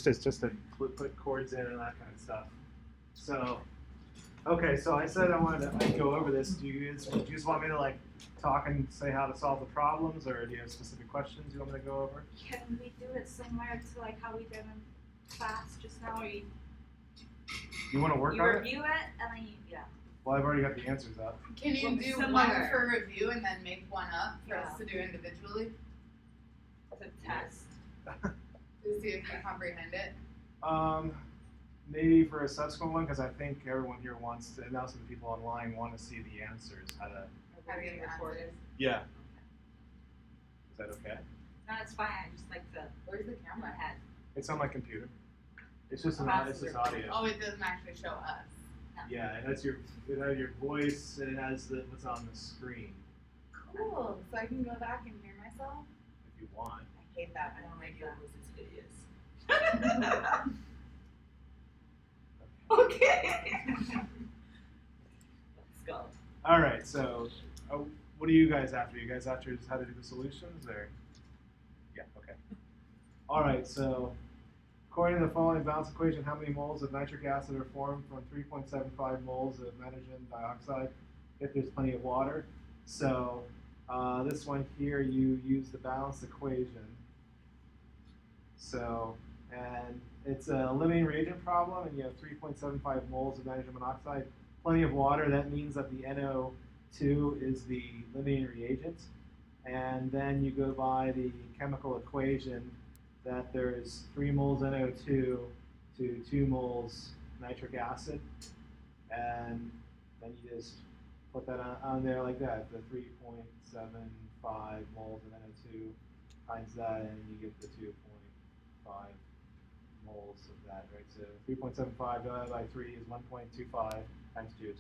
to put chords in and that kind of stuff. So, okay, so I said I wanted to go over this. Do you just want me to like talk and say how to solve the problems, or do you have specific questions you want me to go over? Can we do it similar to like how we did in class just now? Or you want to work on it? You review it and then yeah. Well, I've already got the answers up. Can you do one for review and then make one up for us to do individually? To test. To see if you comprehend it? Maybe for a subsequent one, because I think everyone here wants to, and also the people online want to see the answers. How to get recorded? Yeah. Is that okay? No, it's fine. I just like to. Where's the camera? Head. It's on my computer. It's just it's just audio. Oh, it doesn't actually show us. No. Yeah, it has your voice and it has what's on the screen. Cool. So I can go back and hear myself? If you want. I hate that. I don't like that. It's hideous. Okay. Let's go. All right. So, what are you guys after? You guys after just how to do the solutions, or? Yeah. Okay. All right. So, according to the following balance equation, how many moles of nitric acid are formed from 3.75 moles of nitrogen dioxide if there's plenty of water? So, this one here, you use the balance equation. So, and it's a limiting reagent problem, and you have 3.75 moles of nitrogen monoxide, plenty of water. That means that the NO2 is the limiting reagent. And then you go by the chemical equation that there's 3 moles NO2 to 2 moles nitric acid. And then you just put that on there like that, the 3.75 moles of NO2 times that, and you get the 2.5 moles of that, right? So 3.75 divided by 3 is 1.25 times 2 is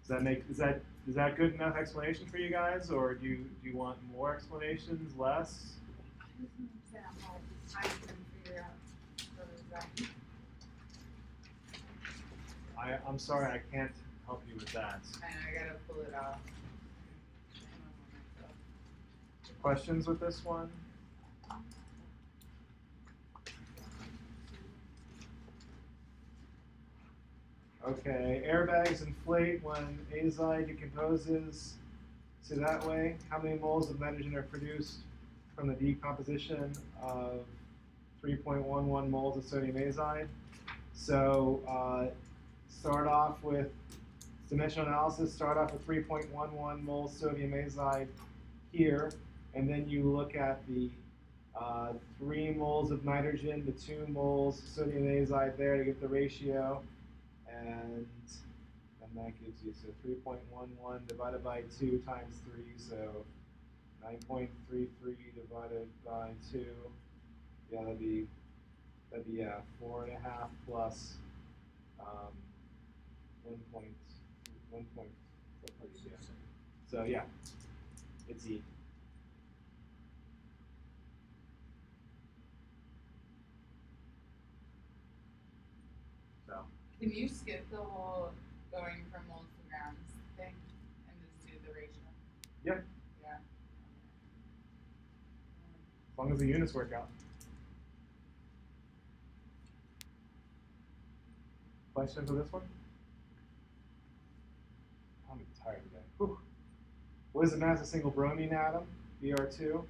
2.5. Is that good enough explanation for you guys, or do you want more explanations, less? I'm sorry, I can't help you with that. I gotta pull it off. Questions with this one? Okay, airbags inflate when azide decomposes. So that way, how many moles of nitrogen are produced from the decomposition of 3.11 moles of sodium azide? So start off with dimensional analysis, start off with 3.11 moles sodium azide here, and then you look at the 3 moles of nitrogen to 2 moles sodium azide there to get the ratio. And that gives you, so 3.11 divided by 2 times 3, so 9.33 divided by 2. Yeah, that'd be 4.5 plus 1.1. So yeah, it's E. So. Can you skip the whole going from moles to grams thing and just do the ratio? Yeah. Yeah. As long as the units work out. Questions with this one? I'm tired today. Whew. What is the mass of a single bromine atom? Br2.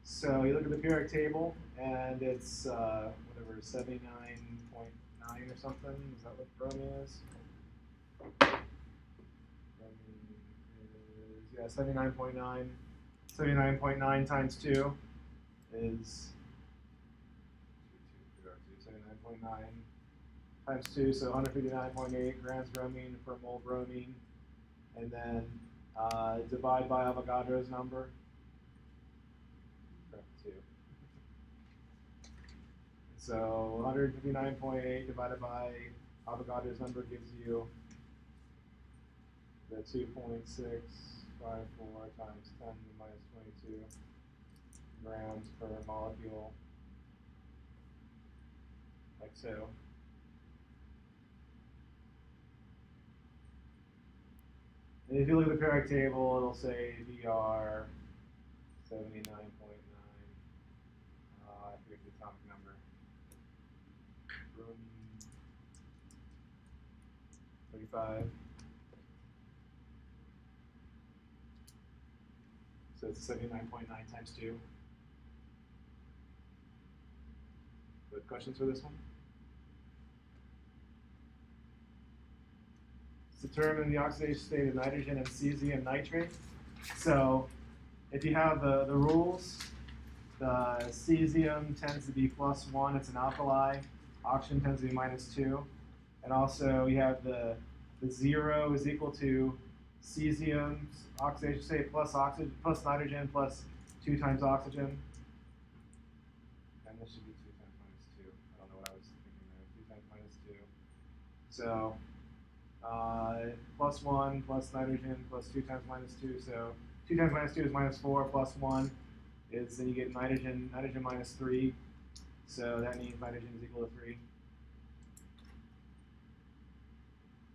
So you look at the periodic table, and it's whatever, 79.9 or something. Is that what bromine is? Bromine is, yeah, 79.9. 79.9 times 2 is 79.9 times 2, so 159.8 grams bromine per mole bromine. And then divide by Avogadro's number. Correct, 2. So 159.8 divided by Avogadro's number gives you the 2.654 times 10 to the minus 22 grams per molecule, like so. And if you look at the periodic table, it'll say Br 79.9. room 35. So it's 79.9 times 2. Good questions for this one? Determine the oxidation state of nitrogen and cesium nitrate. So if you have the rules, the cesium tends to be +1, it's an alkali. Oxygen tends to be -2. And also you have the 0 is equal to cesium's oxidation state plus oxygen plus nitrogen plus 2 times oxygen. And this should be 2 times -2. I don't know what I was thinking there. 2 times -2. So +1 plus nitrogen plus 2 times -2. So 2 times -2 is -4 plus 1 is, then you get nitrogen -3. So that means nitrogen is equal to 3.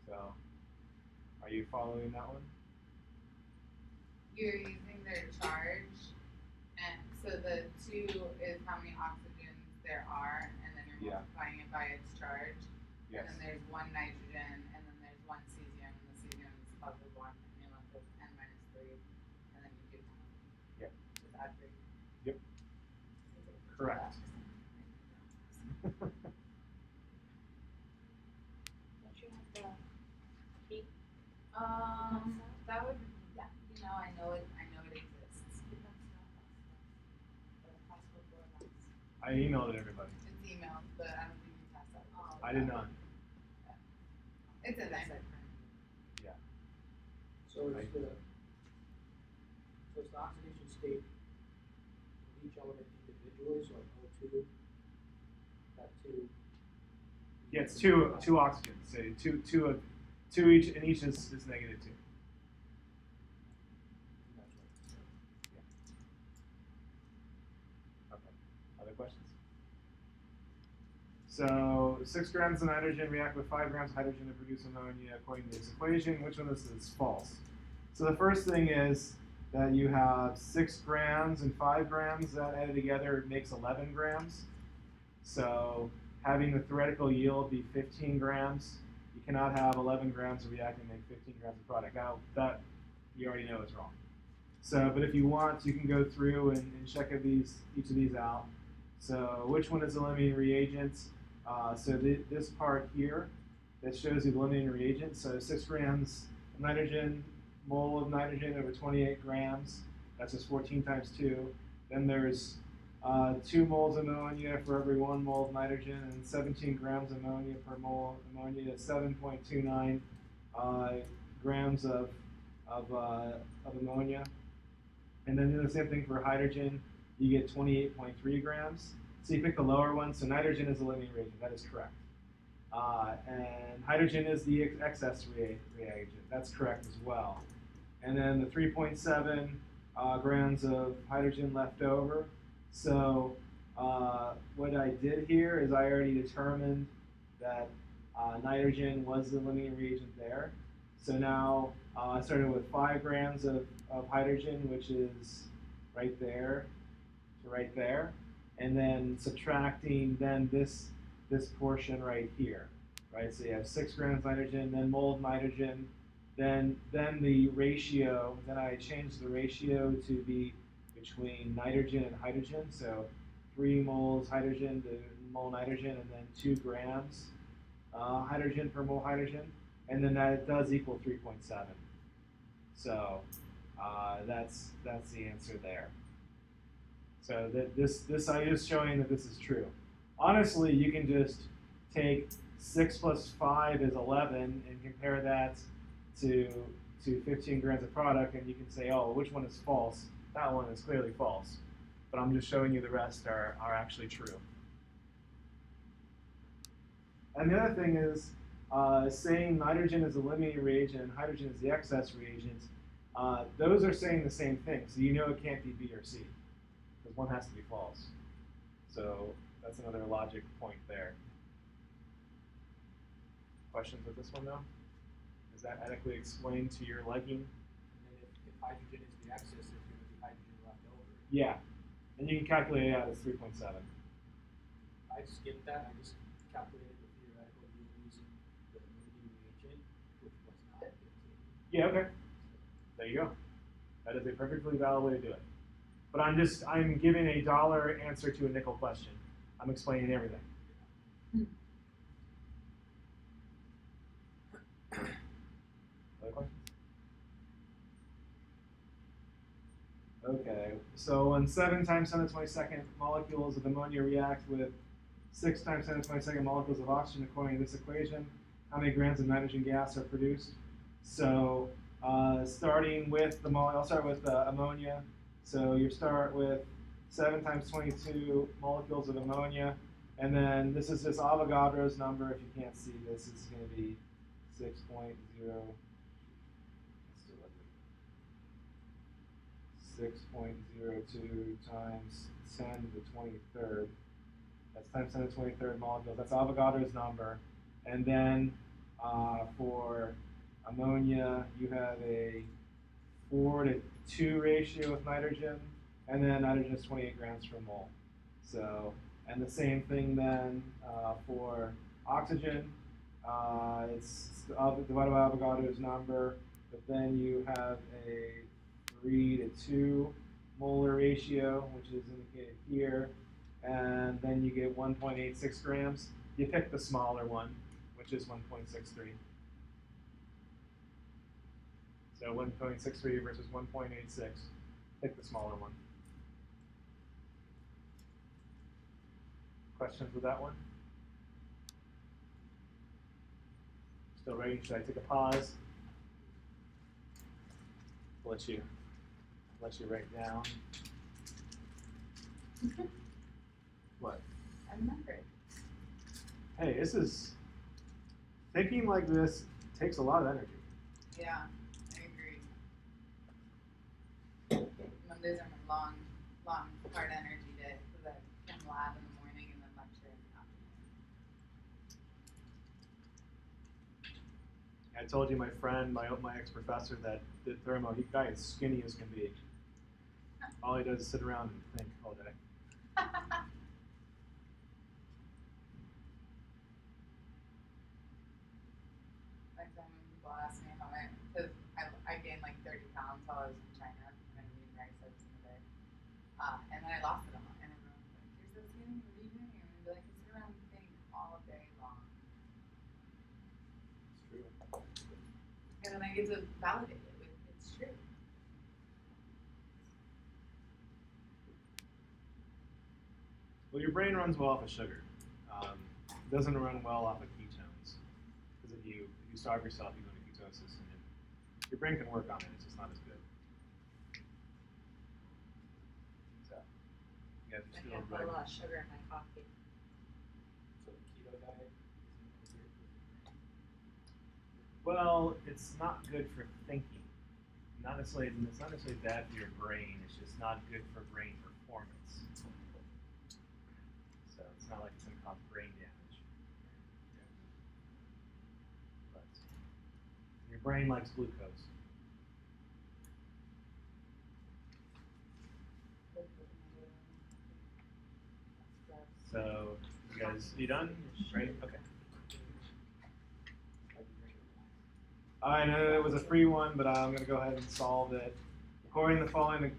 So are you following that one? You're using their charge, and so the 2 is how many oxygens there are, and then you're multiplying it by its charge. Yes. And then there's 1 nitrogen, and then there's 1 cesium, and the cesium is positive 1, and you're left with n minus 3, and then you do Yep. just add 3. Yep. Correct. Don't you have the heat? That would, yeah, I know it exists. I emailed it everybody. It's emailed, but I don't think you passed that. I did not. It's in there. Yeah. So it's the oxidation state of each element individually, so like O2, that 2. Yeah, it's two oxygens. Say two each, and each is -2. That's right. Okay. Other questions? So 6 grams of nitrogen react with 5 grams of hydrogen to produce ammonia according to this equation. Which one is false? So the first thing is that you have 6 grams and 5 grams that added together makes 11 grams. So having the theoretical yield be 15 grams, you cannot have 11 grams of reactant and make 15 grams of product. Now that you already know is wrong. So, but if you want, you can go through and check each of these out. So which one is the limiting reagent? So this part here, that shows you the limiting reagent. So 6 grams of nitrogen, mole of nitrogen over 28 grams. That's just 14 times 2. Then there's 2 moles of ammonia for every 1 mole of nitrogen, and 17 grams of ammonia per mole of ammonia. 7.29 grams of ammonia. And then do the same thing for hydrogen. You get 28.3 grams. So you pick the lower one. So nitrogen is the limiting reagent. That is correct. And hydrogen is the excess reagent. That's correct as well. And then the 3.7 grams of hydrogen left over. So what I did here is I already determined that nitrogen was the limiting reagent there. So now I started with 5 grams of hydrogen, which is right there to right there, and then subtracting then this portion right here, right? So you have 6 grams nitrogen, then mole of nitrogen, then the ratio. Then I changed the ratio to be between nitrogen and hydrogen. So 3 moles hydrogen to mole nitrogen, and then 2 grams hydrogen per mole hydrogen, and then that does equal 3.7. So that's the answer there. So this I is showing that this is true. Honestly, you can just take 6 plus 5 is 11 and compare that to 15 grams of product, and you can say, oh, which one is false? That one is clearly false. But I'm just showing you the rest are actually true. And the other thing is saying nitrogen is the limiting reagent and hydrogen is the excess reagent. Those are saying the same thing. So you know it can't be B or C, because one has to be false. So that's another logic point there. Questions with this one though? Is that adequately explained to your liking? And then if hydrogen is the excess, there's going to be hydrogen left over. Yeah. And you can calculate it out as 3.7. I skipped that. I just calculated the Yeah, okay. There you go. That is a perfectly valid way to do it. But I'm giving a dollar answer to a nickel question. I'm explaining everything. Other questions? Okay, so when 7 times 10 to the 22nd molecules of ammonia react with 6 times 10 to the 22nd molecules of oxygen according to this equation, how many grams of nitrogen gas are produced? So starting with I'll start with ammonia. So you start with 7 times 22 molecules of ammonia, and then this is just Avogadro's number. If you can't see this, it's going to be 6.0. 6.02 times 10 to the 23rd. That's times 10 to the 23rd molecules. That's Avogadro's number. And then for ammonia, you have a 4 to 2 ratio with nitrogen, and then nitrogen is 28 grams per mole. So, and the same thing then for oxygen. It's divided by Avogadro's number, but then you have a 3 to 2 molar ratio, which is indicated here, and then you get 1.86 grams. You pick the smaller one, which is 1.63. So 1.63 versus 1.86. Pick the smaller one. Questions with that one? Still ready? Should I take a pause? Let you write down. What? I remember. Hey, this is thinking like this takes a lot of energy. Yeah, I agree. Mondays are my long, hard energy day because I can lab in the morning and then lecture in the afternoon. I told you my friend, my ex-professor that did thermo, he guy is skinny as can be. All he does is sit around and think all day. Like when people ask me how because I gained like 30 pounds while I was in China and I'm eating rice every single day. And then I lost it all. And everyone's like, you're so skinny, what are you doing? And I'd be like, I sit around and think all day long. It's true. And then I get to validate it with it's true. Well, your brain runs well off of sugar. It doesn't run well off of ketones. Because if you starve yourself, you go into ketosis, and your brain can work on it. It's just not as good. So, you guys are I still have a ready. lot of sugar in my coffee. So the keto diet isn't good for the brain. Well, it's not good for thinking. It's not necessarily bad for your brain. It's just not good for brain performance. So it's not like it's going to cause brain damage. But your brain likes glucose. So you guys, you done? Right? Okay. I know it was a free one, but I'm going to go ahead and solve it. According to the following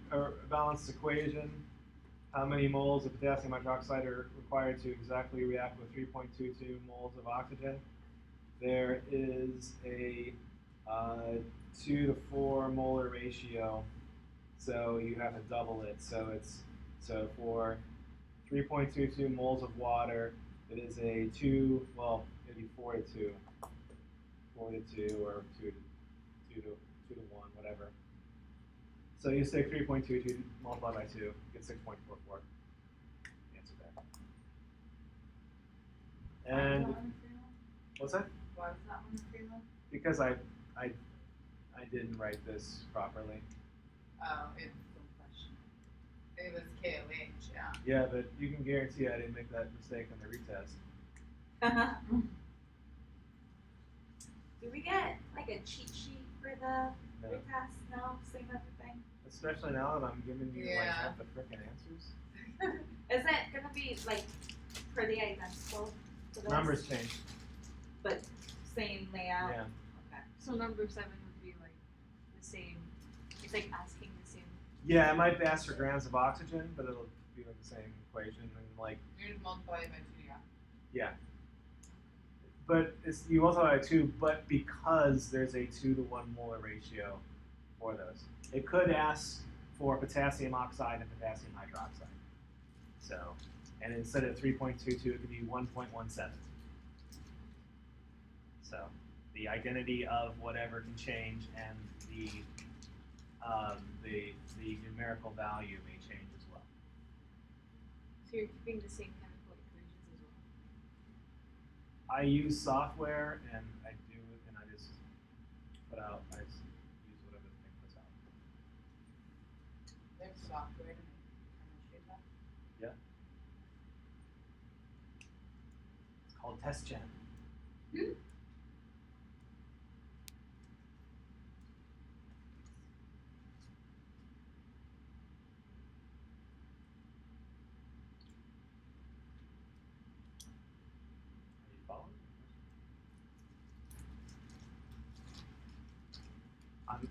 balanced equation, how many moles of potassium hydroxide are required to exactly react with 3.22 moles of oxygen? There is a 2 to 4 molar ratio, so you have to double it. So for 3.22 moles of water, it is a 2. Well, maybe 4 to 2. 4 to 2 or 2 to 1, whatever. So you take 3.22 multiplied by 2, get 6.44. Answer that. And what's that? Why was that one a free one? Because I didn't write this properly. Oh, it's the question. It was KOH, yeah. Yeah, but you can guarantee I didn't make that mistake on the retest. Do we get like a cheat sheet for the No. retest? No, same everything. Especially now that I'm giving you like Yeah. half the frickin' answers. Is it gonna be like pretty identical to this? Numbers change. But same layout? Yeah. Okay. So number 7 would be like same. It's like asking the same. Yeah, it might ask for grams of oxygen, but it'll be like the same equation and like You just multiply it by 2, yeah. but you multiply by 2, but because there's a 2-to-1 molar ratio for those. It could ask for potassium oxide and potassium hydroxide. So, and instead of 3.22, it could be 1.17. So, the identity of whatever can change, and the numerical value may change as well. So you're keeping the same chemical equations as well. I use software, and I do it, and I just put out. I just use whatever the thing puts out. There's software to demonstrate that. Yeah. It's called TestGen. Are you following?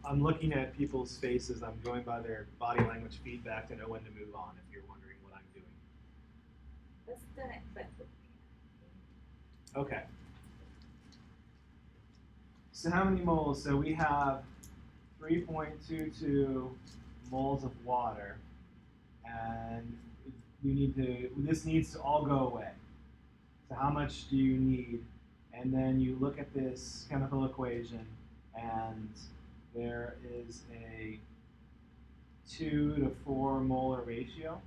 I'm looking at people's faces. I'm going by their body language feedback to know when to move on. If you're wondering what I'm doing. That's the next step. Okay. So how many moles? So we have 3.22 moles of water, and we need to. This needs to all go away. So how much do you need? And then you look at this chemical equation, and there is a 2 to 4 molar ratio.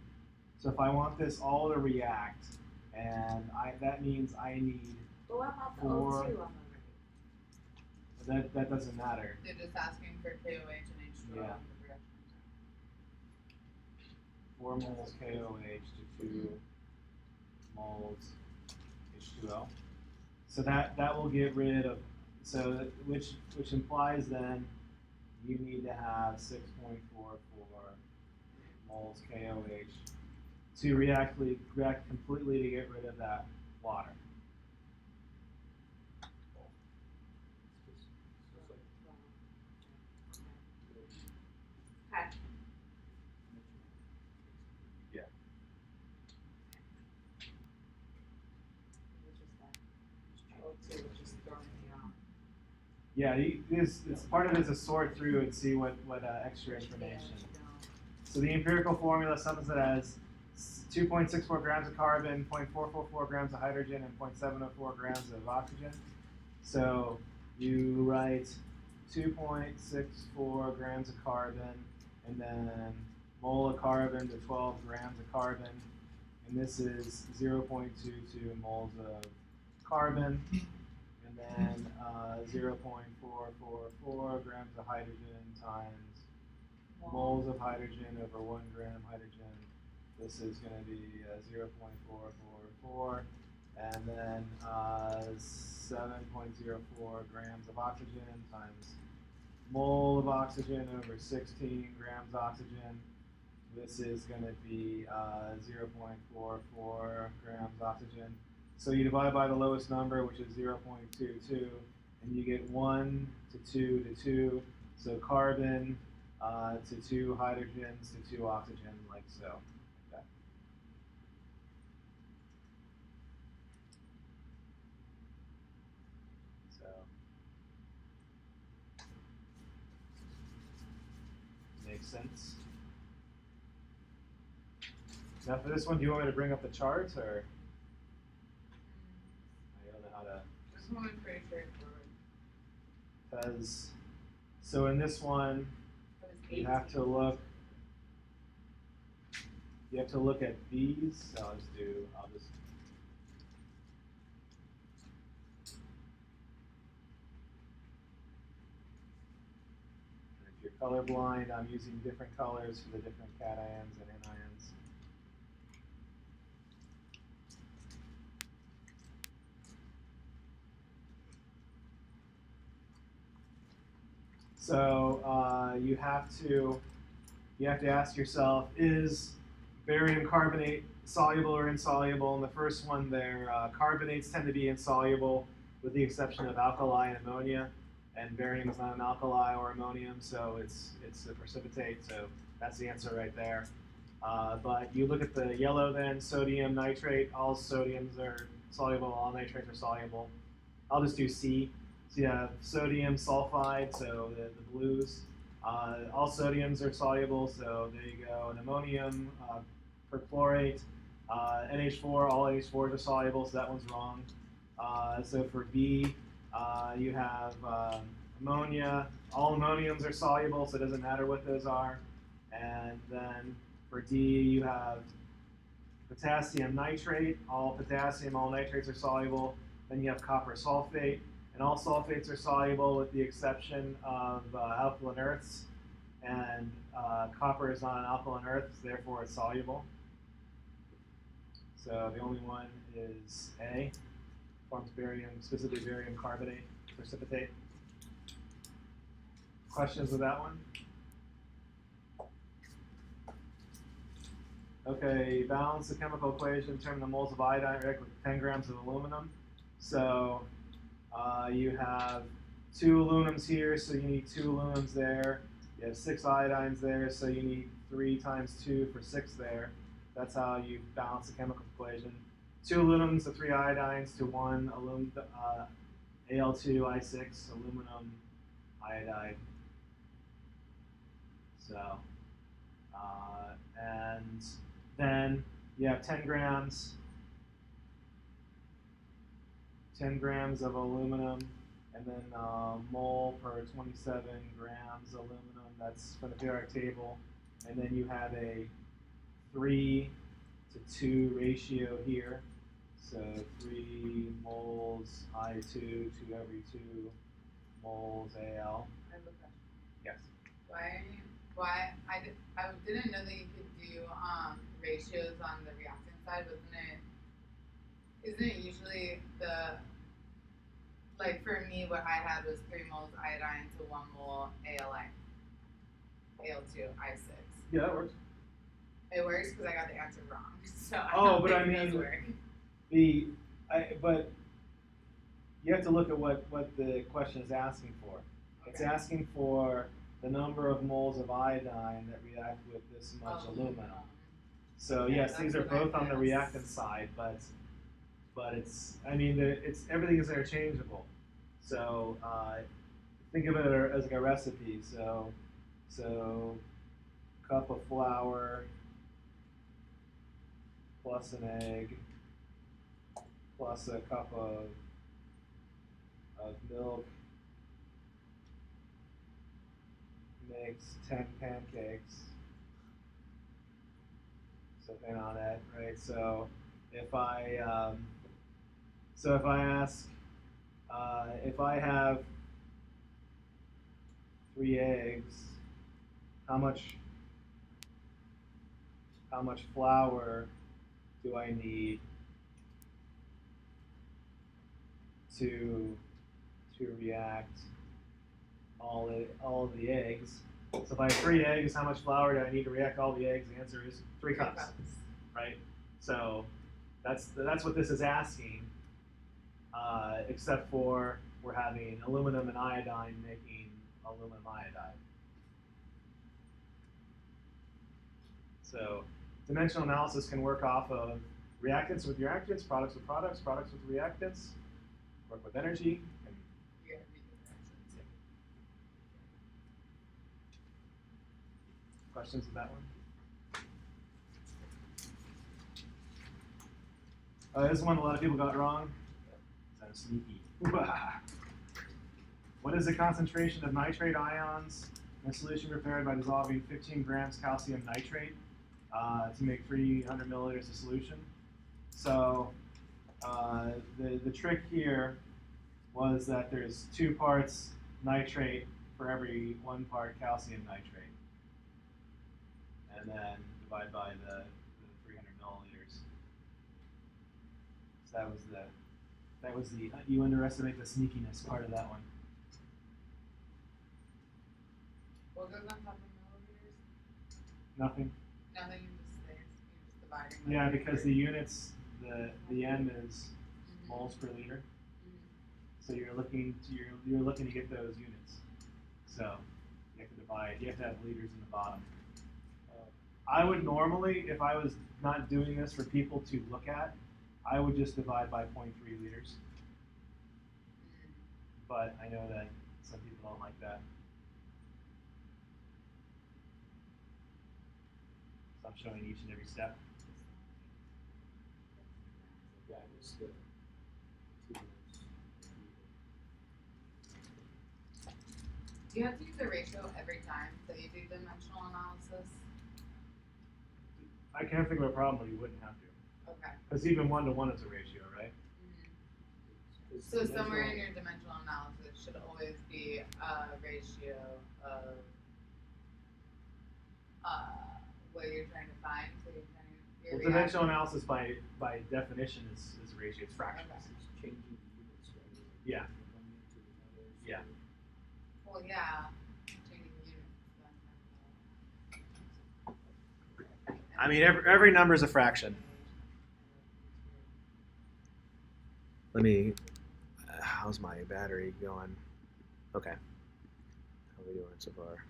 So if I want this all to react, and that means I need But what about the 4. O2 on That doesn't matter. They're just asking for KOH and H2O Yeah. in the reaction. 4 moles KOH to 2 moles H2O. So that will get rid of, so which implies then you need to have 6.44 moles KOH to react completely to get rid of that water. Okay. Yeah. Yeah, this part of it is to sort through and see what extra information. So the empirical formula sums it as 2.64 grams of carbon, 0.444 grams of hydrogen, and 0.704 grams of oxygen. So you write 2.64 grams of carbon, and then mole of carbon to 12 grams of carbon, and this is 0.22 moles of carbon, and then 0.444 grams of hydrogen times moles of hydrogen over 1 gram hydrogen. This is going to be 0.444, and then 7.04 grams of oxygen times mole of oxygen over 16 grams oxygen. This is going to be 0.44 grams oxygen. So you divide by the lowest number, which is 0.22, and you get 1 to 2 to 2. So carbon to 2 hydrogens to 2 oxygen, like so. Okay. So makes sense. Now for this one, do you want me to bring up the charts, or I don't know how to? This one is pretty straightforward. Because so in this one, What is you 8? have to look. You have to look at these. So I'll just. And if you're colorblind, I'm using different colors for the different cations and anions. So you have to ask yourself, is barium carbonate soluble or insoluble? In the first one there, carbonates tend to be insoluble with the exception of alkali and ammonia. and barium is not an alkali or ammonium, so it's a precipitate. So that's the answer right there. But you look at the yellow then, sodium nitrate. All sodiums are soluble. All nitrates are soluble. I'll just do C. So you have sodium sulfide, so the blues. All sodiums are soluble, so there you go. And ammonium perchlorate. NH4, all NH4s are soluble, so that one's wrong. So for B, you have ammonia. All ammoniums are soluble, so it doesn't matter what those are. And then for D, you have potassium nitrate. All potassium, all nitrates are soluble. Then you have copper sulfate. And all sulfates are soluble with the exception of alkaline earths. And copper is not an alkaline earth, therefore it's soluble. So the only one is A. Forms barium, specifically barium carbonate, precipitate. Questions with that one? Okay, balance the chemical equation, determine the moles of iodine react with 10 grams of aluminum. So you have 2 aluminums here, so you need 2 aluminums there. You have 6 iodines there, so you need 3 times 2 for 6 there. That's how you balance the chemical equation. 2 aluminums to 3 iodines to 1 Al2I6 aluminum iodide. So, and then you have 10 grams of aluminum, and then mole per 27 grams aluminum. That's from the periodic table. And then you have a 3 to 2 ratio here. So 3 moles I2 to every 2 moles AL. I have a question. Yes. Why I didn't know that you could do ratios on the reactant side, isn't it usually like for me what I had was 3 moles iodine to 1 mole Al2I6. Yeah, that works. It works because I got the answer wrong. So I Oh, don't but think I it does mean, work. but you have to look at what the question is asking for. It's Okay. asking for the number of moles of iodine that react with this much aluminum. So Yeah, yes, these are that's what I both on the guessed. reactant side, but it's, I mean, it's everything is interchangeable. So think of it as like a recipe. So cup of flour plus an egg plus a cup of milk makes 10 pancakes. So hang on it, right? So if I ask, if I have 3 eggs, how much flour do I need to react all of the eggs? So if I have 3 eggs, how much flour do I need to react all the eggs? The answer is 3 cups, right? So that's what this is asking, except for we're having aluminum and iodine making aluminum iodide. So dimensional analysis can work off of reactants with reactants, products with products, products with reactants, work with energy. And You gotta read the directions. questions with that one? This is one a lot of people got wrong. Kind of sneaky. What is the concentration of nitrate ions in a solution prepared by dissolving 15 grams calcium nitrate to make 300 milliliters of solution? So the trick here was that there's 2 parts nitrate for every 1 part calcium nitrate, and then divide by the 300 milliliters. So that was the you underestimate the sneakiness part of that one. What goes on top of milliliters? Nothing. Nothing just stays. You're just dividing. by Yeah, three. because the units, the M is moles per liter. So you're looking to get those units. So you have to divide. You have to have liters in the bottom. I would normally, if I was not doing this for people to look at, I would just divide by 0.3 liters. But I know that some people don't like that. So I'm showing each and every step. Yeah, just the 2 minutes. Do you have to use a ratio every time that you do dimensional analysis? I can't think of a problem where you wouldn't have to. Okay. Because even 1-to-1 is a ratio, right? It's So somewhere in dimensional- your dimensional analysis should always be a ratio of what you're trying to find. So you're trying to Well, dimensional analysis by definition is a ratio. It's fractions. Okay. It's changing the units, right? Like Yeah. from one unit to another, so- Yeah. Well, yeah. Changing units. I mean, every number is a fraction. Let me. How's my battery going? Okay. How are we doing so far?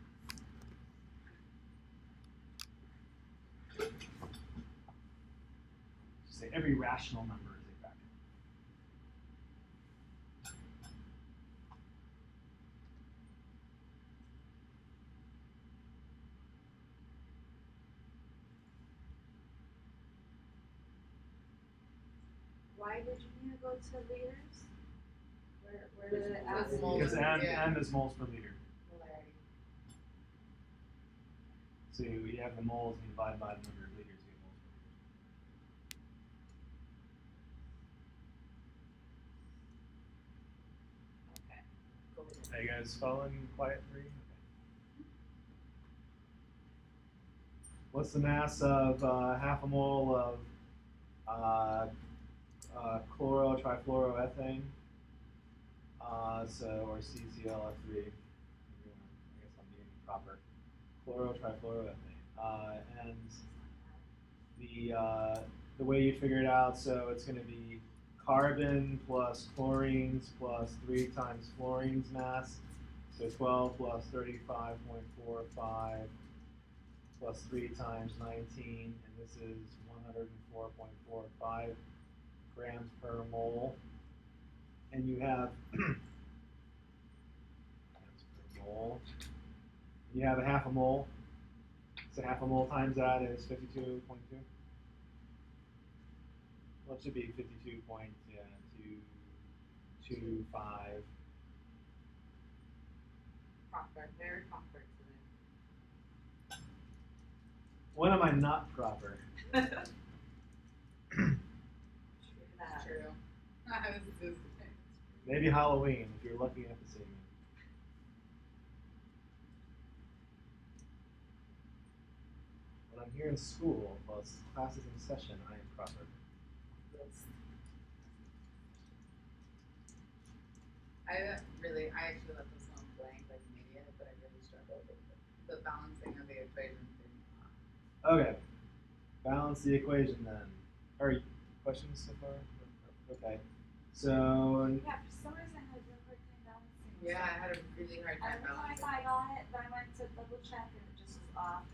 Just say every rational number is a fraction. Why did you need to go to liters? Where did it ask? Because moles, Because yeah. m is moles per liter. Polarity. So you have the moles and you divide by the number of liters, you get moles per liter. Okay. Go with it. Are you guys following quietly? Okay. What's the mass of half a mole of chloro-trifluoroethane? Or CClF3. I guess I'm being proper. Chloro-trifluoroethane. And the way you figure it out, so it's going to be carbon plus chlorines plus 3 times fluorine's mass. So 12 plus 35.45 plus 3 times 19, and this is 104.45 grams per mole. And you have grams per mole. You have a half a mole. So half a mole times that is 52.2. Well, it should be 52.225. Proper. Very proper today. When am I not proper? True that. True. I was just Maybe Halloween if you're lucky enough to see me. When I'm here in school, while class is in session, I am proper. I actually let this one blank like an idiot, but I really struggled with the balancing of the equation thing. Okay. Balance the equation then. Or questions so far? Okay. So Yeah, for some reason I had a hard time balancing. Yeah, I had a really hard time Every time I balancing. thought I got it, then I went to double check and it just was off.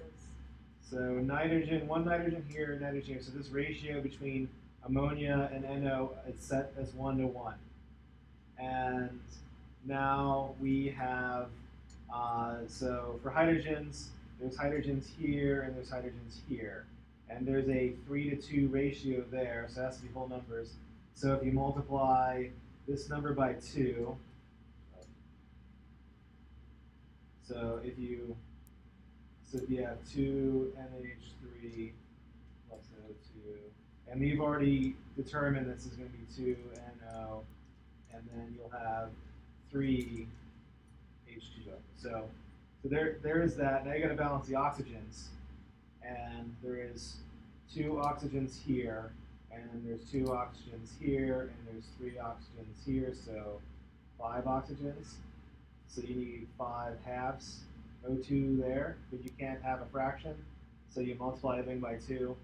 nitrogen, one nitrogen here, nitrogen here. So this ratio between ammonia and NO is set as 1-to-1. And now we have, so for hydrogens, there's hydrogens here and there's hydrogens here. And there's a 3-to-2 ratio there, so it has to be whole numbers. So if you multiply this number by 2, so if you have 2 NH3 plus O2, and you've already determined this is going to be 2 NO, and then you'll have 3 H2O. So there is that. Now you got to balance the oxygens, and there is 2 oxygens here, and there's 2 oxygens here, and there's 3 oxygens here, so 5 oxygens. So you need 5 halves O2 there, but you can't have a fraction, so you multiply everything by 2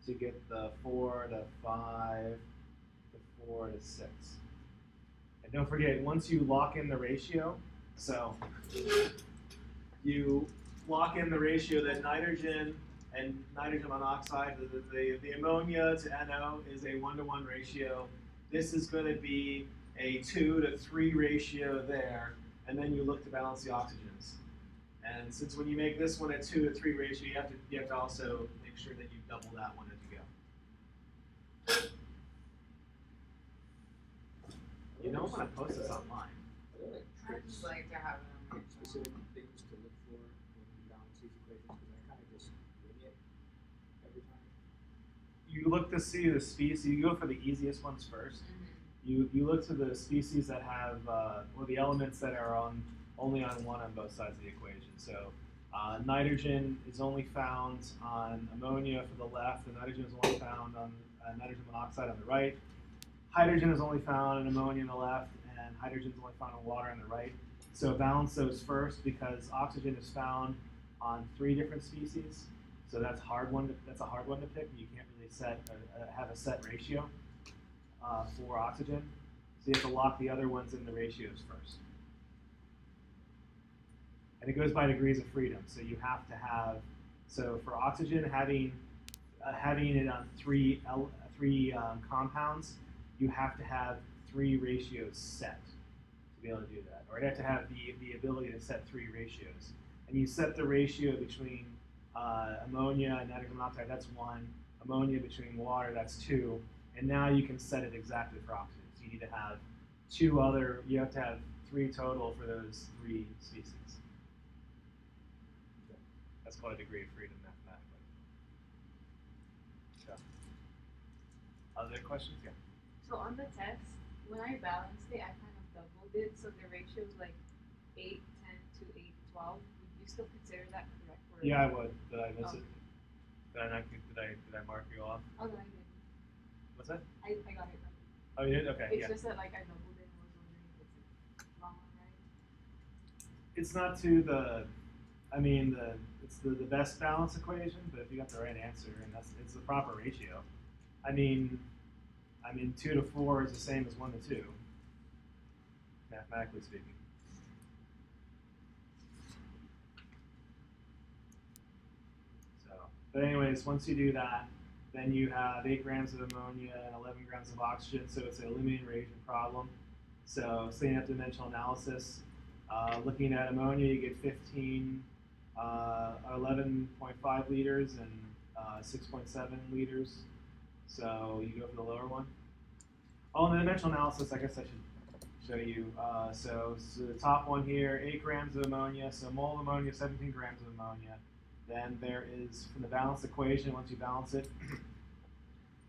to get the 4 to 5 to 4 to 6. And don't forget, once you lock in the ratio, so you lock in the ratio that nitrogen and nitrogen monoxide, the ammonia to NO is a 1-to-1 ratio. This is going to be a 2-to-3 ratio there, and then you look to balance the oxygens. And since when you make this one a 2-to-3 ratio, you have to also make sure that you double that one as you go. You don't want to post this online. Are there like I tricks, just like to have it on my specific things to look for when you balance these equations? Because I kind of just wing it every time. You look to see the species. You go for the easiest ones first. Mm-hmm. You look to the species that have or the elements that are only on one on both sides of the equation. So nitrogen is only found on ammonia for the left, and nitrogen is only found on nitrogen monoxide on the right. Hydrogen is only found in ammonia on the left, and hydrogen is only found in water on the right. So balance those first because oxygen is found on 3 different species. So that's a hard one to pick. You can't really have a set ratio for oxygen. So you have to lock the other ones in the ratios first. And it goes by degrees of freedom. So you have to have, so for oxygen, having it on three compounds, you have to have 3 ratios set to be able to do that. Or you have to have the ability to set 3 ratios. And you set the ratio between ammonia and nitrogen monoxide, that's 1. Ammonia between water, that's 2. And now you can set it exactly for oxygen. So you need to have you have to have 3 total for those 3 species. That's called a degree of freedom mathematically. So, other questions? Yeah. So on the test, when I balanced it, I kind of doubled it, so the ratio is like 8, 10 to 8, 12. Would you still consider that correct? Or Yeah, I would. Did I miss Oh. it? Did I mark you off? Oh, no, I didn't. What's that? I got it right. Oh, you did? Okay, It's yeah. just that like I doubled it and was wondering if it's wrong or right. It's not to the, I mean, it's the best balance equation, but if you got the right answer, and it's the proper ratio. I mean, 2 to 4 is the same as 1 to 2, mathematically speaking. So, but anyways, once you do that, then you have 8 grams of ammonia and 11 grams of oxygen, so it's a limiting reagent problem. So setting up dimensional analysis, looking at ammonia, you get 11.5 liters and 6.7 liters. So you go for the lower one. Oh, and the dimensional analysis, I guess I should show you. So the top one here, 8 grams of ammonia. So mole of ammonia, 17 grams of ammonia. Then there is, from the balanced equation, once you balance it,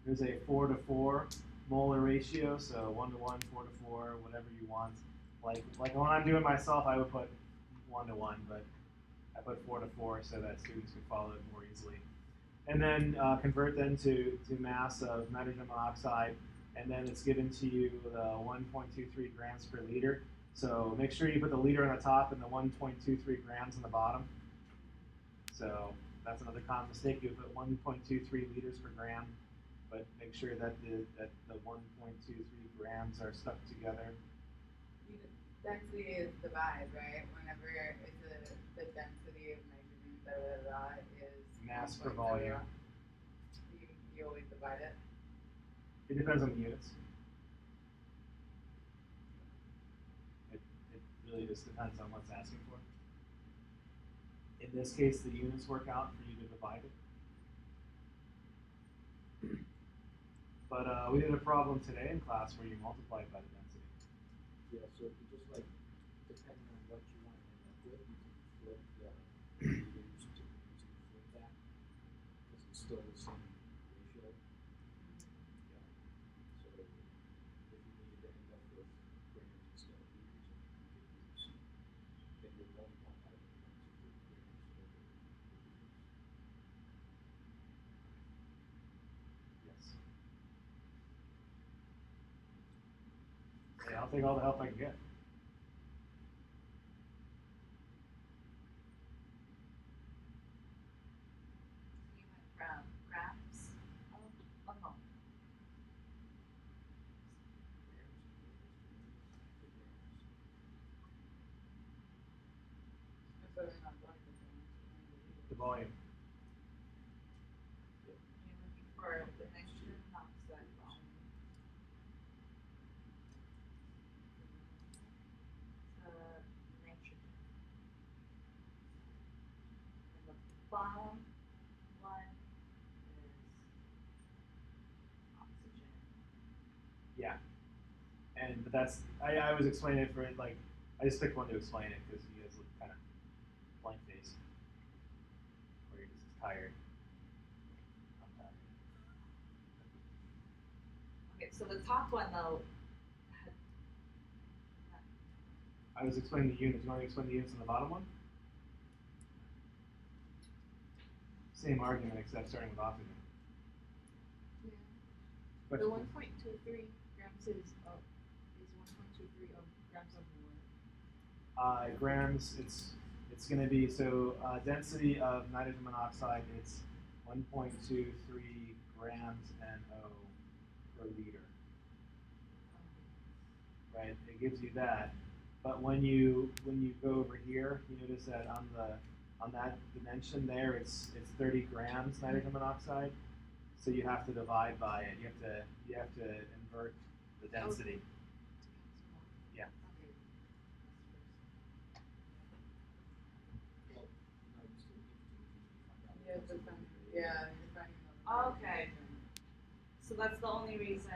there's a 4 to 4 molar ratio. So 1 to 1, 4 to 4, whatever you want. Like when I'm doing myself, I would put 1 to 1, but I put 4 to 4 so that students could follow it more easily. And then convert them to mass of nitrogen monoxide, and then it's given to you the 1.23 grams per liter. So make sure you put the liter on the top and the 1.23 grams on the bottom. So that's another common mistake. You put 1.23 liters per gram, but make sure that the 1.23 grams are stuck together. Density is divided, right? Whenever it's the density of nitrogen, is Mass per 1.0. volume. You always divide it. It depends on the units. It really just depends on what's asking for. In this case, the units work out for you to divide it. But we did a problem today in class where you multiplied by the density. Yeah, so if you just like, depending on what you want to end up with, you can flip the liters to grams and flip that, because it's still the same ratio. Yeah. So if you needed to end up with grams instead of liters, and you could use, then your volume multiplier becomes equal to grams over liters. Yes. Hey, I'll take all the help I can get. You went from grams of mole. volume. You're looking for the nitrogen oxide volume. Nitrogen. And the bottom one is oxygen. Yeah. And but that's I was explaining it for it like I just picked one to explain it because you guys look kind of blank faced, or you're just tired. I'm tired. Okay, so the top one though. I was explaining the units. You want me to explain the units on the bottom one? Same argument except starting with oxygen. Yeah. Question? The 1.23 grams is 1.23 of grams of water. Grams. It's going to be so density of nitrogen monoxide. It's 1.23 grams NO per liter. Right. It gives you that. But when you go over here, you notice that on that dimension there, it's 30 grams nitrogen monoxide. So you have to divide by it. You have to invert the density. Yeah. Okay. Well, no, you still need to find out. Yeah, what's in but the- you're finding the Okay. So that's the only reason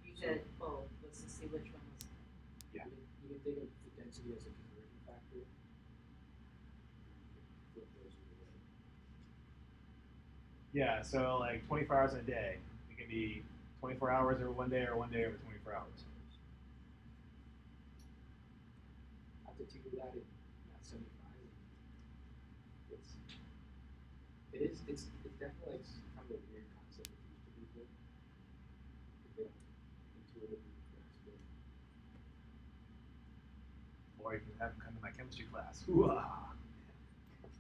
you did both was to see which one was. Yeah. You can think of the density as a conversion factor. Flip those either way. Yeah. So like 24 hours in a day, it can be 24 hours over 1 day or 1 day over 24 hours. I have to tinker with that in 75. It's definitely like kind of a weird concept to teach to people. If they don't intuitively grasp it. Or you can have them come to my chemistry class. Hoo-ah!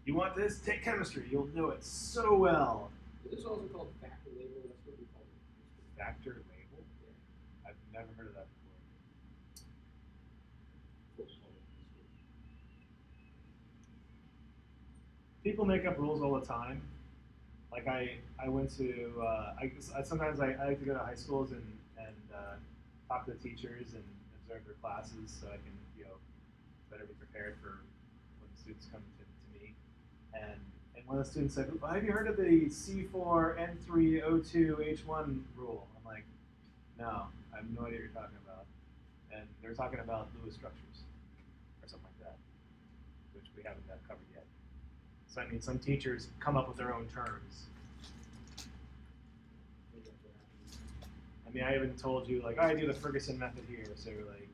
You want this? Take chemistry. You'll know it so well. Is this also called factor label? That's what we call it. Factor label? Yeah. I've never heard of that before. We'll call it this way. People make up rules all the time. Like I went to sometimes I like to go to high schools and talk to the teachers and observe their classes so I can better be prepared for when the students come to me. And one of the students said, well, have you heard of the C4N3O2H1 rule? I'm like, no, I have no idea what you're talking about. And they're talking about Lewis structures or something like that, which we haven't got covered yet. So I mean, some teachers come up with their own terms. Maybe that's what happens. I mean, I even told you, like, oh, I do the Ferguson method here. So like,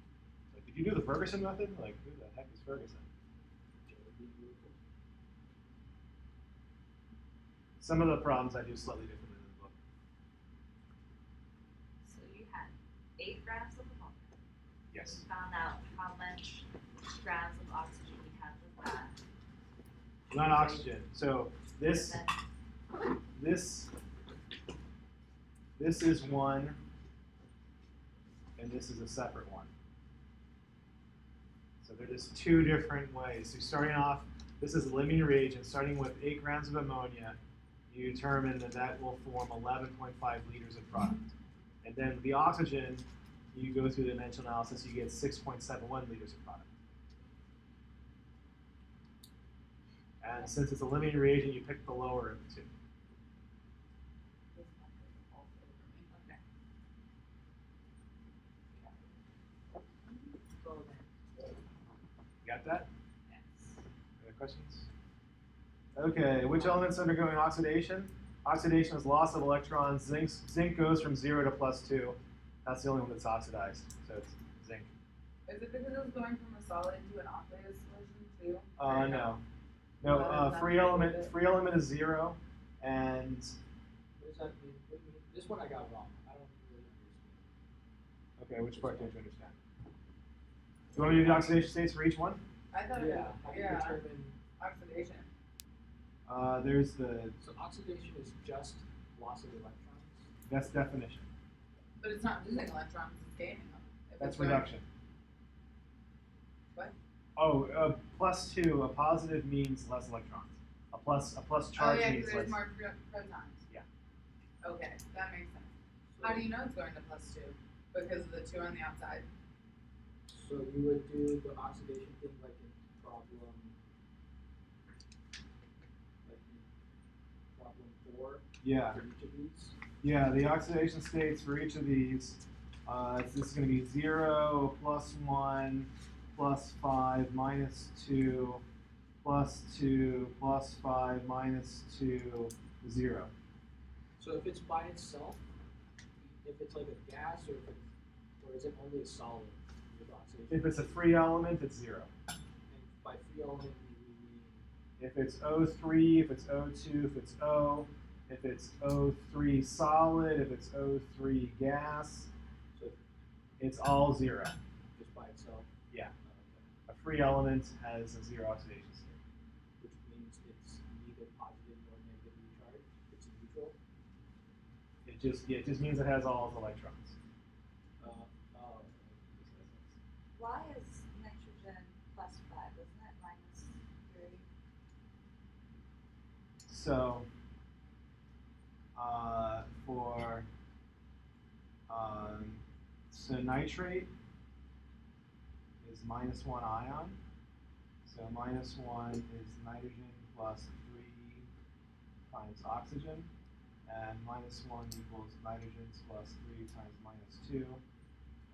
did you do the Ferguson method? Like, who the heck is Ferguson? Some of the problems I do slightly differently than the book. So you had 8 grams of ammonia. Yes. You found out how much grams of oxygen you had with that. Not oxygen. So this And this is one, and this is a separate one. So they're just 2 different ways. So starting off, this is a limiting reagent. Starting with 8 grams of ammonia, you determine that will form 11.5 liters of product. And then the oxygen, you go through the dimensional analysis, you get 6.71 liters of product. And since it's a limiting reagent, you pick the lower of the 2. This method is also for me. okay. Go then. You got that? Yes. Other questions? Okay, which elements undergoing oxidation? Oxidation is loss of electrons. Zinc goes from 0 to +2. That's the only one that's oxidized, so it's zinc. Is it because it's going from a solid to an aqueous solution too? No. No, free element is 0, and What does that mean? What do you mean? This one I got wrong. I don't really understand. okay, which part don't you understand? Do you want me to do the oxidation states for each one? I thought Yeah, how do you yeah, determine? oxidation. There's the So oxidation is just loss of electrons. that's definition. But it's not losing electrons, it's gaining them. If That's it's going- reduction. What? Oh, +2. A positive means less electrons. A plus Oh charge yeah, means because there's less. more protons. Yeah. Okay, that makes sense. So, How do you know it's going to +2? Because of the 2 on the outside. So you would do the oxidation thing like in problem 4 Yeah. for each of these. Yeah, the oxidation states for each of these, this is going to be 0, +1, +5, -2, +2, +5, -2, 0. So if it's by itself, if it's like a gas, or is it only a solid with oxidation? If it's a free element, it's 0. And by free element, we mean If it's O3, if it's O2, if it's O, if it's O3 solid, if it's O3 gas, so it's all 0. just by itself. Yeah. Okay. A free element has a 0 oxidation state. Which means it's neither positive nor negatively charged. It's neutral. It just means it has all its electrons. Oh. Why is nitrogen +5? Isn't it -3? So for so nitrate is -1 ion. So -1 is nitrogen plus 3 times oxygen, and -1 equals nitrogen plus 3 times -2.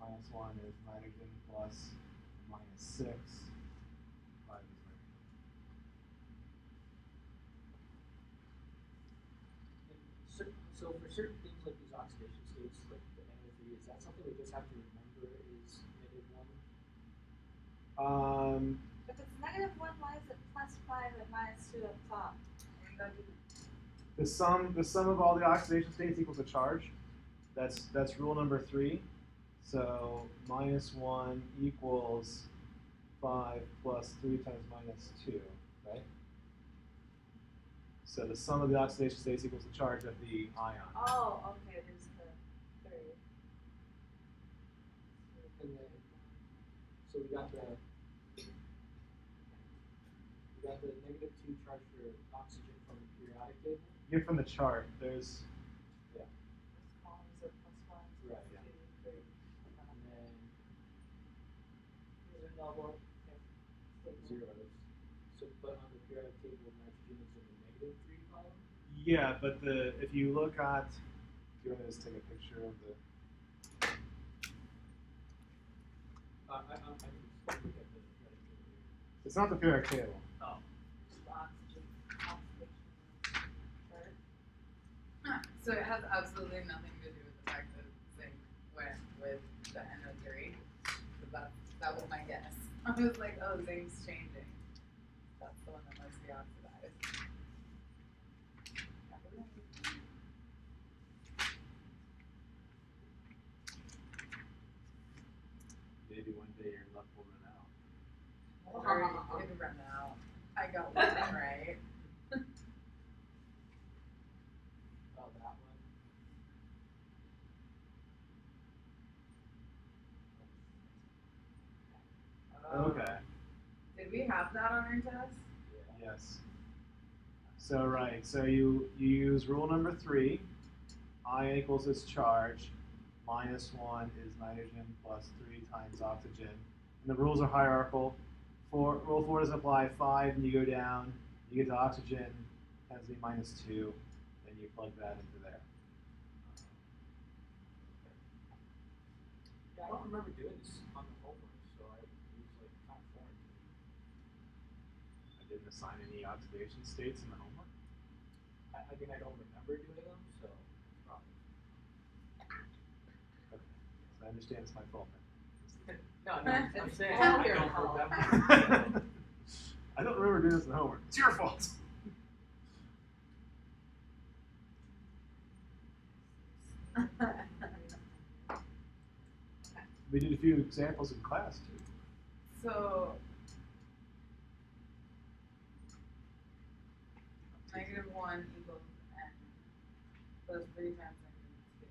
-1 is nitrogen plus -6. 5 is nitrogen. So for certain things like these oxidation states, like the NO3, is that something we just have to remember is -1? If it's -1, why is it +5 and -2 up top? The sum of all the oxidation states equals a charge. That's rule number 3. So -1 equals 5 plus 3 times -2, right? So the sum of the oxidation states equals the charge of the ion. Oh, okay, it is the 3. And then, so we got the -2 charge for oxygen from the periodic table. Here from the chart, there's This column is a +1, Right, yeah. 2, 3. And then These are noble. zeros. So, but on the periodic table, nitrogen is in the -3 column. yeah, but if you look at, do you want to just take a picture of the? I can just look at the periodic table here. It's not the periodic table. Oh. Oxygen. Chart. So it has absolutely nothing to do with the fact that zinc went with the NO3. So that was my guess. I was like, oh, zinc's changing. That's the one that must be oxidized. Maybe one day your luck will run out. Already did run out. I got one right. Oh, that one. Okay. Did we have that on our test? Yeah. Yes. So right. So you use rule number 3. I equals its charge. -1 is nitrogen plus 3 times oxygen. And the rules are hierarchical. Rule 4 doesn't apply. 5, and you go down. You get to oxygen. Tends to be -2. Then you plug that into there. Yeah, I don't remember doing this on the homework, so it was like kind of foreign to me. I didn't assign any oxidation states in the homework. I mean, I don't remember doing them, so it's probably. Okay. So I understand it's my fault. No, I'm saying all I your don't fault. remember. I don't remember doing this in the homework. It's your fault. We did a few examples in class too. So -1 equals n plus 3 times -2.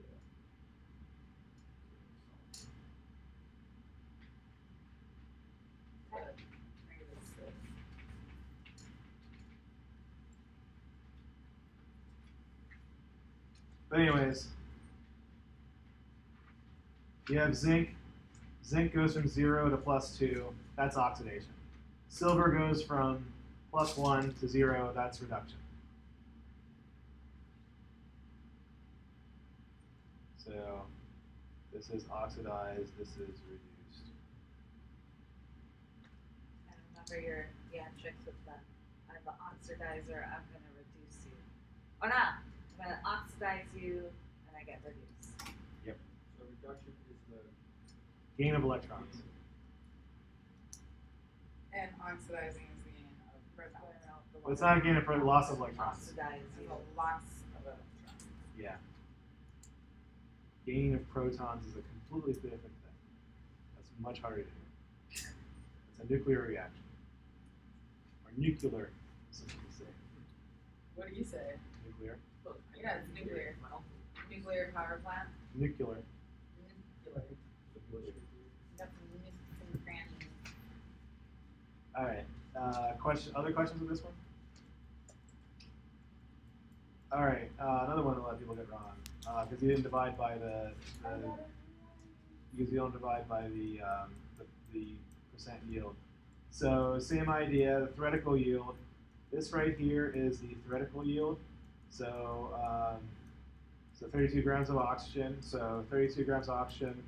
But -6. But anyways, you have zinc. Zinc goes from 0 to +2. That's oxidation. Silver goes from +1 to 0. That's reduction. So this is oxidized. This is reduced. And remember your tricks with the, I'm the oxidizer, I'm gonna reduce you. Or not, I'm gonna oxidize you and I get reduced. So reduction is the Gain of electrons. And oxidizing is the gain of protons. Well, it's not a gain of loss of electrons. Oxidize There's you. a loss of electrons. Yeah. Gain of protons is a completely different thing. That's much harder to do. It's a nuclear reaction. Or nuclear, some people say. What do you say? Nuclear. Yeah, it's nuclear. Nuclear power plant. Nuclear. Nuclear. That's missing crannies. All right. Other questions with this one? All right. Another one a lot of people get wrong because you didn't divide by because you don't divide by the percent yield. So same idea. The theoretical yield. This right here is the theoretical yield. So 32 grams of oxygen. So 32 grams of oxygen.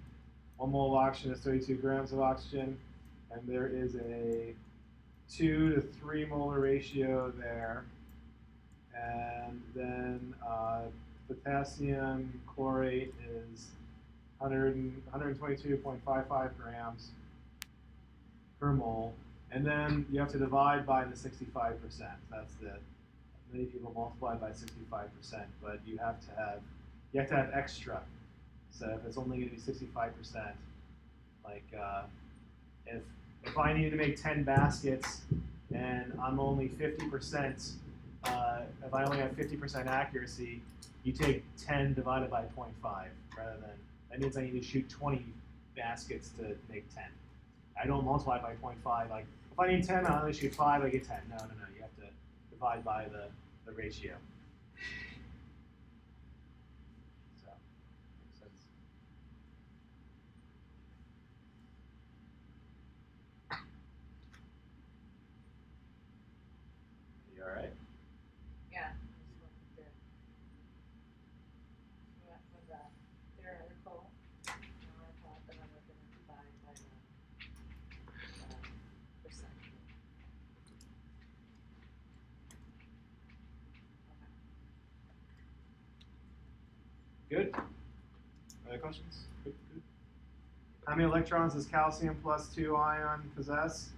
1 mole of oxygen is 32 grams of oxygen, and there is a 2 to 3 molar ratio there. And then potassium chlorate is 122.55 grams per mole. And then you have to divide by the 65%. That's many people multiply by 65%, but you have to have extra. So if it's only going to be 65%, like if I need to make 10 baskets and I'm only 50%, if I only have 50% accuracy, you take 10 divided by 0.5 rather than, that means I need to shoot 20 baskets to make 10. I don't multiply by 0.5. Like if I need 10, I only shoot 5, I get 10. No. You have to divide by the ratio. So, makes sense. You all right? Yeah. Just looking through. We went from the theoretical, and then we're gonna divide by the percent. Good? Other questions? Good. How many electrons does calcium plus 2 ion possess?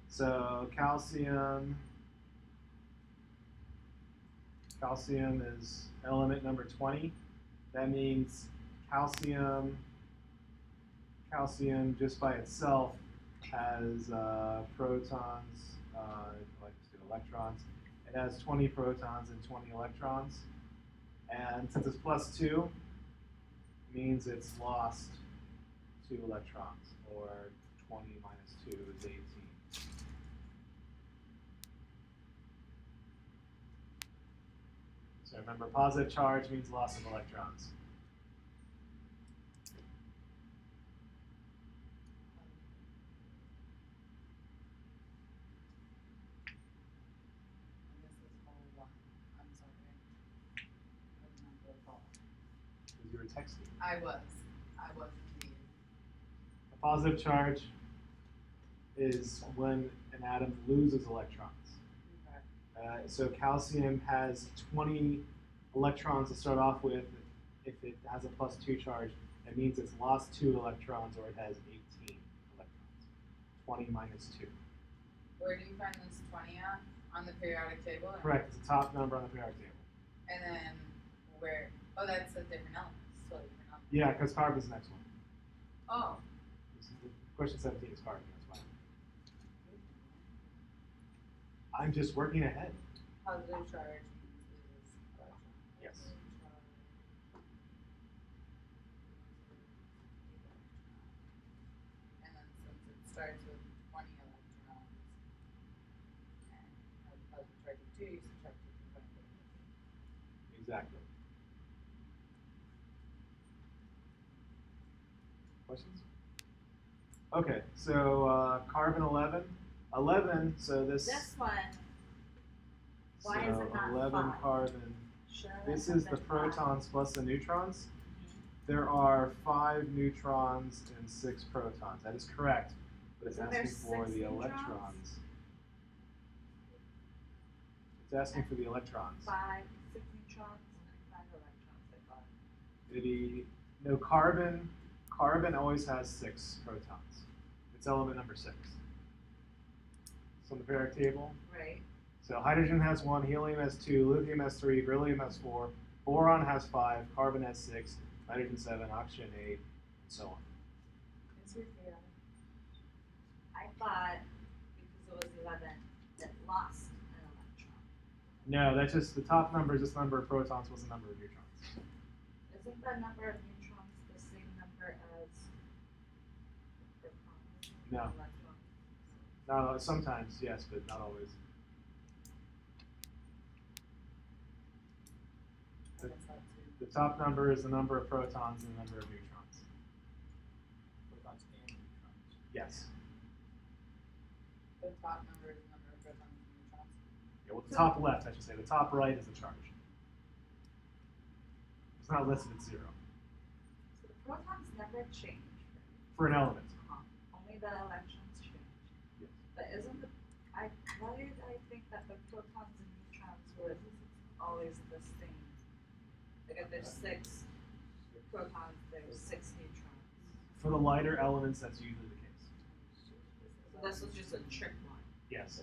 So calcium is element number 20. That means calcium just by itself has protons, electrons. It has 20 protons and 20 electrons. And since it's plus 2, means it's lost 2 electrons, or 20 minus 2 is 18. So remember, positive charge means loss of electrons. And this is whole one. I'm sorry. I was not the fault. Because you were texting. I was indeed. A positive charge is when an atom loses electrons. Okay. So calcium has 20 electrons to start off with. If it has a plus 2 charge, it means it's lost 2 electrons, or it has 18 electrons. 20 minus 2. Where do you find this 20 at? On the periodic table? Correct. It's the top number on the periodic table. And then where? Oh, that's a different element. It's totally different element. Yeah, because carbon's the next one. Oh. Question 17 is carbon. That's why. I'm just working ahead. Positive charge means electron. Yes. Positive charge. And then since it starts with 20 electrons and has a positive charge of 2, you subtract 2 from 20. Exactly. Questions? Okay, so carbon 11. 11, so this one, why is it not 11 5? carbon. Shouldn't it This have is the been 5? protons plus the neutrons. Mhm. There are 5 neutrons and 6 protons. That is correct, but it's So asking there's for 6 the neutrons? electrons. It's asking for the electrons. 5, 6 neutrons, and 5 electrons, I thought. No, carbon always has 6 protons. It's element number 6. So on the periodic table, Right. so hydrogen has 1, helium has 2, lithium has 3, beryllium has 4, boron has 5, carbon has 6, nitrogen 7, oxygen 8, and so on. It's your chaotic. I thought because it was 11, it lost an electron. No, that's just the top number is just the number of protons plus the number of neutrons. Isn't the number of neutrons the same number as protons? No. Electrons? No, sometimes yes, but not always. I guess that too. The top number is the number of protons and the number of neutrons. Protons and neutrons. Yes. The top number is the number of protons and neutrons. Yeah, well, the top left, I should say. The top right is the charge. It's not listed at 0 So the protons never change, for an element. right? Only the electrons change. Yes. But isn't why did I think that the protons and neutrons were always the same? Like if there's 6 protons, there's 6 neutrons. For the lighter elements, that's usually the case. So this was just a trick one. Yes.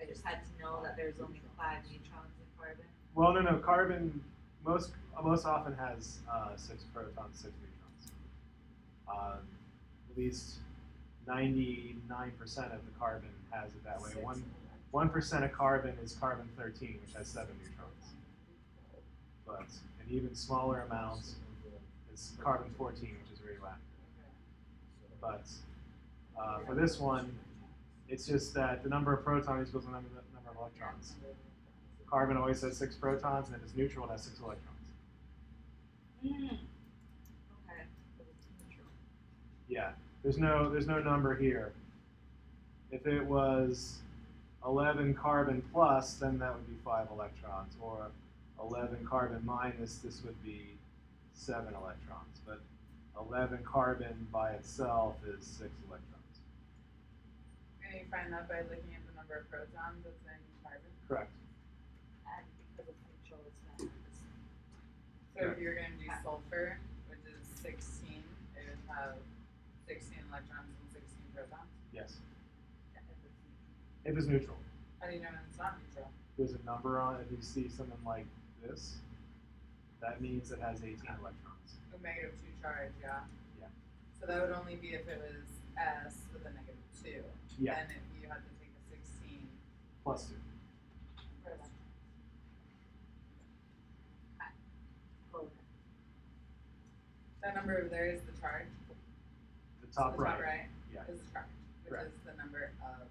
I just had to know that there's only 5 neutrons in carbon. Well, no. Carbon most often has 6 protons, 6 neutrons. At least 99% of the carbon has it that way. 1% of carbon is carbon 13, which has 7 neutrons. But an even smaller amount is carbon 14, which is radioactive. But for this one, it's just that the number of protons equals the number of electrons. Carbon always has 6 protons, and if it's neutral, it has 6 electrons. Okay. But it's neutral. Yeah, there's no number here. If it was 11 carbon plus, then that would be 5 electrons, or 11 carbon minus, this would be 7 electrons. But 11 carbon by itself is 6 electrons. And you find that by looking at the number of protons that's in carbon. Correct. And because it's neutral, it's not the same. So if you're going to do sulfur, which is 16, it would have 16 electrons and 16 protons. Yes. If it's neutral. If it's neutral. How do you know when it's not neutral? There's a number on it. If you see something like this, that means it has 18 electrons. A negative 2 charge, yeah. Yeah. So that would only be if it was S with a negative 2. Yeah. And if you had to take a 16 Plus 2. For electrons. Okay. Hold it. That number over there is the charge. The top So the right. top right Yeah. is the charge, which Correct. is the number of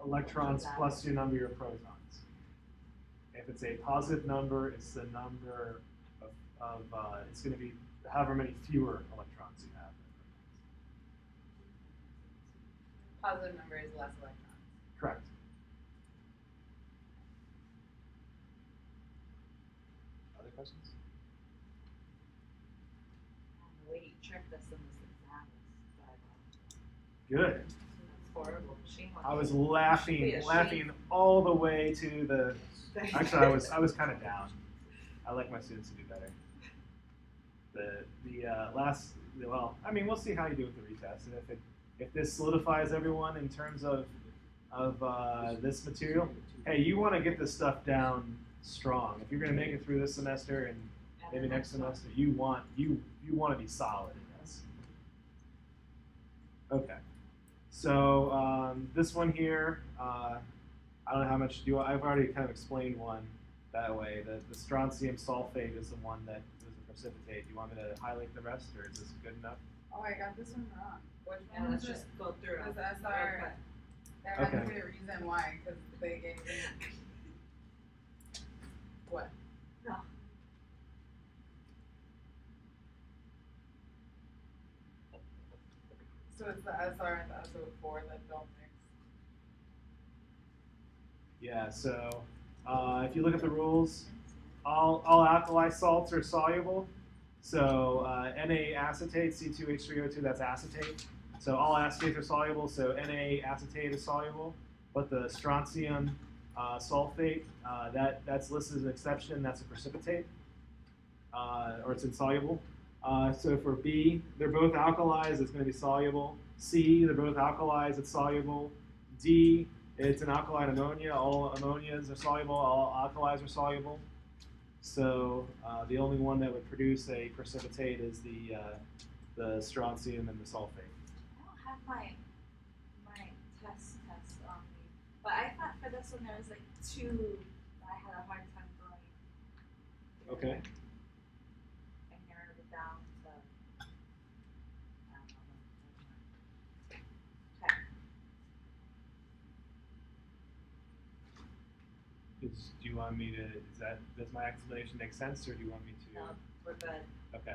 Electrons plus your number of protons. If it's a positive number, it's the number of it's going to be however many fewer electrons you have. positive number is less electrons. Correct. Other questions? The way you tricked us in this exam was Good. that's horrible. Shame on I was you. laughing all the way to the. Actually, I was kind of down. I like my students to do better. Well, I mean, we'll see how you do with the retest, and if this solidifies everyone in terms of this material, hey, you want to get this stuff down strong. If you're going to make it through this semester and maybe next semester, you want to be solid in this. Okay. So this one here, I don't know how much I've already kind of explained one that way. The strontium sulfate is the one that is a precipitate. Do you want me to highlight the rest, or is this good enough? Oh, I got this one wrong. Which Yeah, one let's was just it? go through Was it. SR? There had to Okay. be a reason why, because they gave me what? No. So it's the SR and the SO4 that don't mix. Yeah, so if you look at the rules, all alkali salts are soluble. So Na acetate, C2H3O2, that's acetate. So all acetates are soluble, so Na acetate is soluble. But the strontium sulfate, that's listed as an exception, that's a precipitate, or it's insoluble. So for B, they're both alkalis, it's going to be soluble. C, they're both alkalis, it's soluble. D, it's an alkaline ammonia, all ammonias are soluble, all alkalis are soluble. So the only one that would produce a precipitate is the strontium and the sulfate. I don't have my test on me, but I thought for this one there was like two that I had a hard time going. Okay. I narrowed it down to I don't know. Okay. Do you want me to? Does my explanation make sense, or do you want me to? No, we're good. Okay.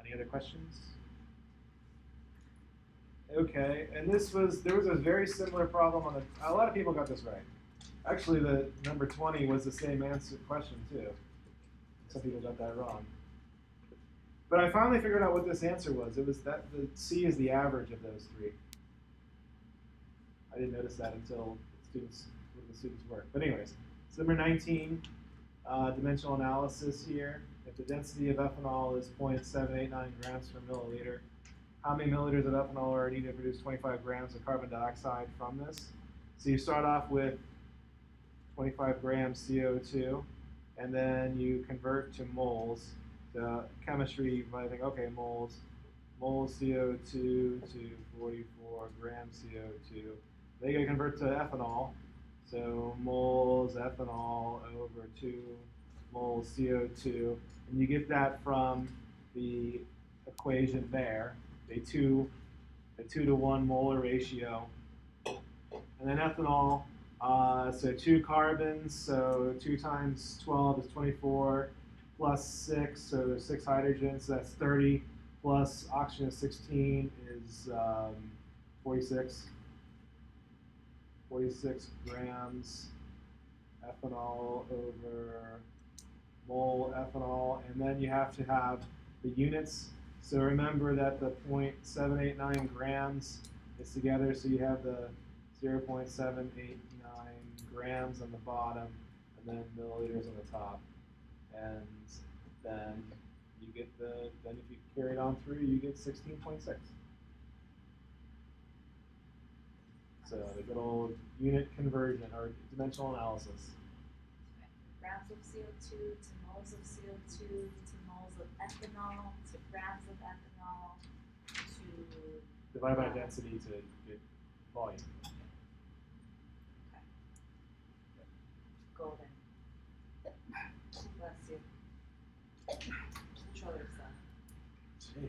Any other questions? Okay, and there was a very similar problem on a lot of people got this right. Actually, the number 20 was the same question too. Some people got that wrong. But I finally figured out what this answer was. It was that the C is the average of those three. I didn't notice that until the students work. But anyways, so number 19, dimensional analysis here. If the density of ethanol is 0.789 grams per milliliter, how many milliliters of ethanol are needed to produce 25 grams of carbon dioxide from this? So you start off with 25 grams CO2, and then you convert to moles. The chemistry, you might think, okay, moles CO2 to 44 grams CO2. Then you convert to ethanol. So moles ethanol over 2 moles CO2. And you get that from the equation there, the 2 to 1 molar ratio. And then ethanol, so 2 carbons, so 2 times 12 is 24, plus 6, so there's 6 hydrogens, so that's 30, plus oxygen is 16 is 46. 46 grams ethanol over mole ethanol, and then you have to have the units. So remember that the 0.789 grams is together, so you have the 0.789 grams on the bottom, and then milliliters on the top. And then you get then if you carry it on through, you get 16.6. So the good old unit conversion or dimensional analysis. Grams of CO2 to moles of CO2 to moles of ethanol to grams of ethanol to Divide by density to get volume. golden. Bless you. Control yourself.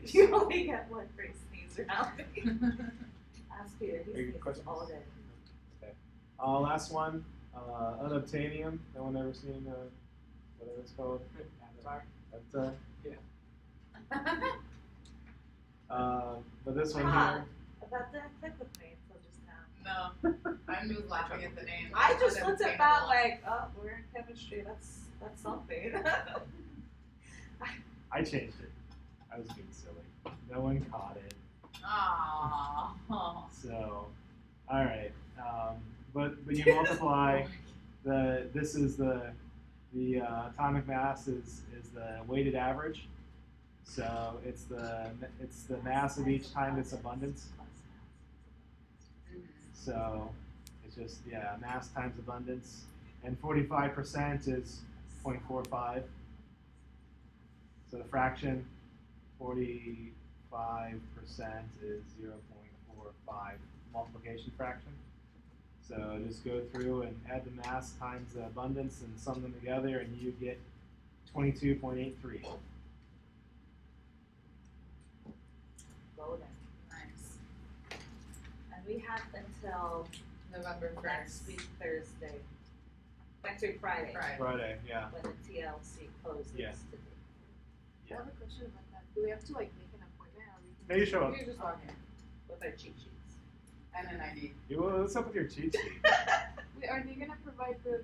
Jeez. You only get one for sneeze around me. Ask Peter, he Any sneezes questions? all day. Okay. Last one, unobtainium. No one ever seen whatever it's called? Avatar? But, Yeah. but this one Ah, here. that didn't click with me until just now. No, I'm just laughing at the name. I just It's looked at unobtainable. that like, oh, we're in chemistry. That's something. I changed it. I was being silly. No one caught it. Aww. So, all right. But you multiply this is the atomic mass is the weighted average. So it's the mass of each time its abundance. So it's just mass times abundance, and 45% is 0.45. So the fraction 45% is 0.45 multiplication fraction. So just go through and add the mass times the abundance and sum them together, and you get 22.83. Golden. Nice. And we have until November 1st. next week Thursday. Next week Friday. Friday, yeah. When the TLC closes Yeah. today. I have a question about that. Do we have to like make an appointment, or we Hey, you show up. You just walk in With our cheat sheets. and an ID. What's up with your cheat sheet? Wait, are they gonna provide the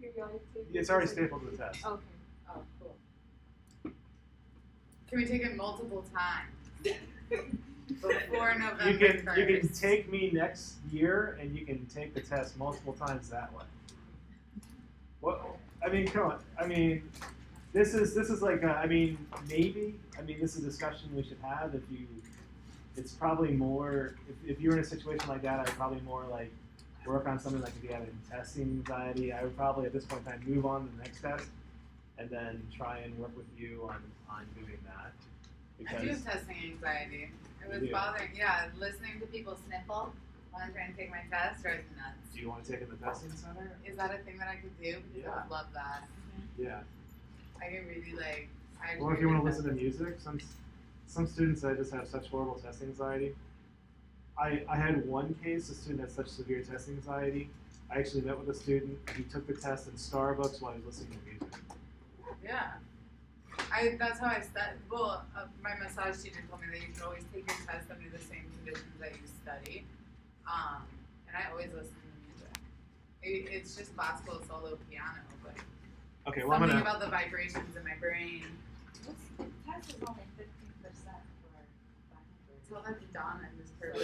periodic table? It's already stapled to the test. Okay. Oh, cool. Can we take it multiple times? Before November You can 1st. take me next year and you can take the test multiple times that way. What? I mean, come on. I mean, this is like maybe. I mean, this is a discussion we should have. If you, it's probably more. If you're in a situation like that, I'd probably more like work on something like if you have testing anxiety. I would probably at this point in time move on to the next test, and then try and work with you on doing that. I do have testing anxiety. It was You do? bothering. Yeah, listening to people sniffle while I'm trying to take my test drives me nuts. Do you want to take it in the testing center? Is that a thing that I could do? Because I would love that. Yeah. I could really like. I Or if you want to listen to music, some students that just have such horrible test anxiety. I had one case, a student had such severe test anxiety. I actually met with a student. He took the test in Starbucks while he was listening to music. Yeah. That's how I studied. Well, my massage teacher told me that you should always take your test under the same conditions that you study. And I always listen to music. It's just classical solo piano, but Okay, well something I'm gonna. about the vibrations in my brain. Test is only 15% for 500. Tell that to Donna in this person.